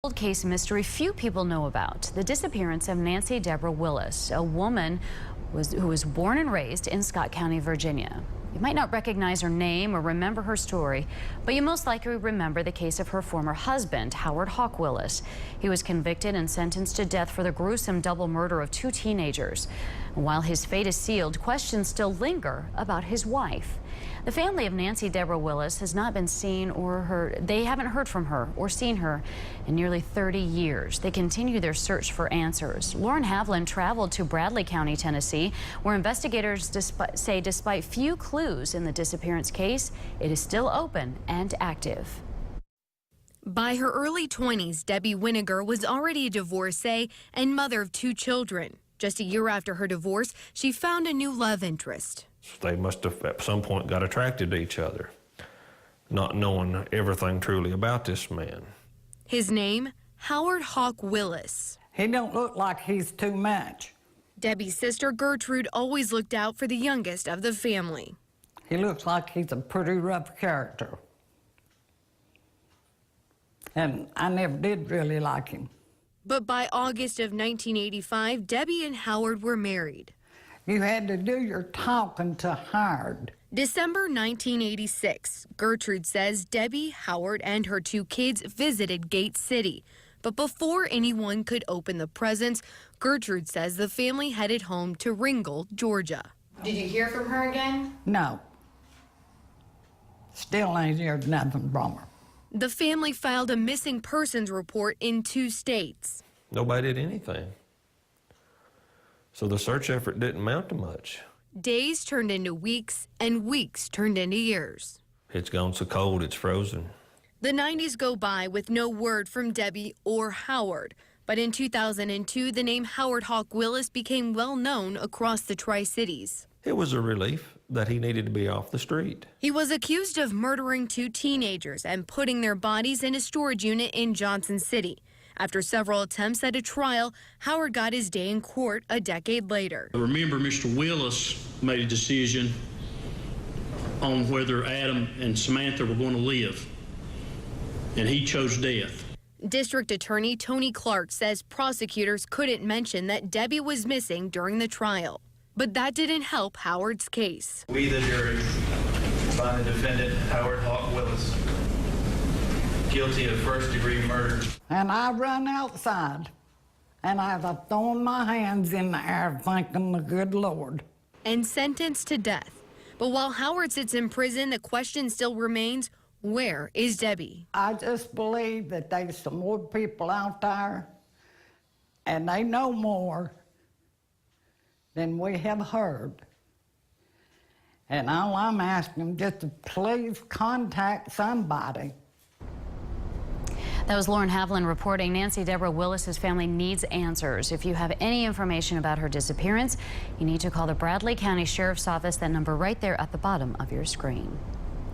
cold case mystery few people know about: the disappearance of Nancy Deborah Willis, a woman who was born and raised in Scott County, Virginia. You might not recognize her name or remember her story, but you most likely remember the case of her former husband, Howard Hawk Willis. He was convicted and sentenced to death for the gruesome double murder of 2 teenagers. And while his fate is sealed, questions still linger about his wife. The family of Nancy Deborah Willis has not been seen or heard. They haven't heard from her or seen her in nearly 30 years. They continue their search for answers. Lauren Havlin traveled to Bradley County, Tennessee, where investigators say despite few clues in the disappearance case, it is still open and active. By her early 20s, Debbie Winiger was already a divorcee and mother of 2 children. Just a year after her divorce, she found a new love interest. They must have at some point got attracted to each other, not knowing everything truly about this man. His name, Howard Hawk Willis. He don't look like he's too much. Debbie's sister Gertrude always looked out for the youngest of the family. He looks like he's a pretty rough character. And I never did really like him. But by August of 1985, Debbie and Howard were married. You had to do your talking to Howard. December 1986, Gertrude says Debbie, Howard, and her 2 kids visited Gate City. But before anyone could open the presents, Gertrude says the family headed home to Ringgold, Georgia. Did you hear from her again? No. Still ain't heard nothing from her. The family filed a missing persons report in 2 states. Nobody did anything. So the search effort didn't amount to much. Days turned into weeks, and weeks turned into years. It's gone so cold, it's frozen. The 90s go by with no word from Debbie or Howard. But in 2002, the name Howard Hawk Willis became well known across the Tri-Cities. It was a relief that he needed to be off the street. He was accused of murdering 2 teenagers and putting their bodies in a storage unit in Johnson City. After several attempts at a trial, Howard got his day in court a decade later. Remember, Mr. Willis made a decision on whether Adam and Samantha were going to live, and he chose death. District Attorney Tony Clark says prosecutors couldn't mention that Debbie was missing during the trial. But that didn't help Howard's case. We, the jury, find the defendant, Howard Hawk Willis, guilty of first-degree murder. And I run outside, and I've thrown my hands in the air thanking the good Lord. And sentenced to death. But while Howard sits in prison, the question still remains, where is Debbie? I just believe that there's some more people out there, and they know more than we have heard. And all I'm asking just to please contact somebody. That was Lauren Havlin reporting. Nancy Deborah Willis's family needs answers. If you have any information about her disappearance, you need to call the Bradley County Sheriff's Office, that number right there at the bottom of your screen.